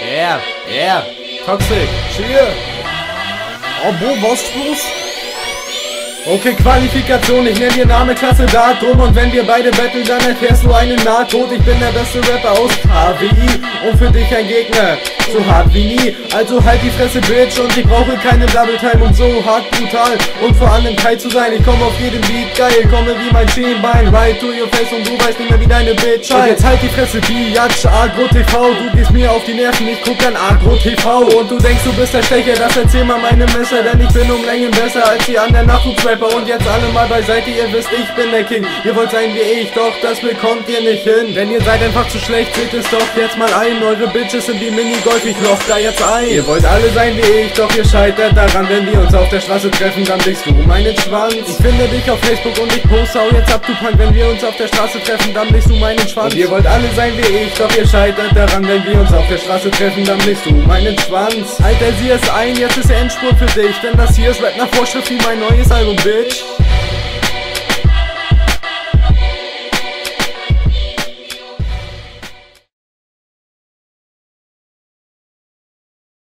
Yeah, Toxic, cheer. Oh, Bo, was los? Okay, Qualifikation, ich nenn dir Name, Klasse, Datum. Und wenn wir beide battlen, dann erfährst du einen Nahtod. Ich bin der beste Rapper aus HWI und für dich ein Gegner, so hart wie nie. Also halt die Fresse, Bitch, und ich brauche keine Double Time, um so hart brutal und vor allem kalt zu sein. Ich komme auf jeden Beat, geil, komme wie mein Schienbein, right to your face, und du weißt nicht mehr wie deine Bitch. Und jetzt halt die Fresse, Biatch, Agro TV. Du gehst mir auf die Nerven, ich guck an Agro TV. Und du denkst, du bist der Stecher, das erzähl mal meinem Messer, denn ich bin um Längen besser als die anderen Nachwuchsrapper. Und jetzt alle mal beiseite, ihr wisst, ich bin der King. Ihr wollt sein wie ich, doch das bekommt ihr nicht hin. Denn ihr seid einfach zu schlecht, seht es doch jetzt mal ein. Eure Bitches sind wie Minigolf, ich loch da jetzt ein. Ihr wollt alle sein wie ich, doch ihr scheitert daran. Wenn wir uns auf der Straße treffen, dann blickst du meinen Schwanz. Ich finde dich auf Facebook und ich poste, hau jetzt ab, du Punk. Wenn wir uns auf der Straße treffen, dann blickst du meinen Schwanz. Und ihr wollt alle sein wie ich, doch ihr scheitert daran. Wenn wir uns auf der Straße treffen, dann blickst du meinen Schwanz. Alter, sieh es ein, jetzt ist der Endspurt für dich. Denn das hier ist Rap nach Vorschrift wie mein neues Album, Bitch.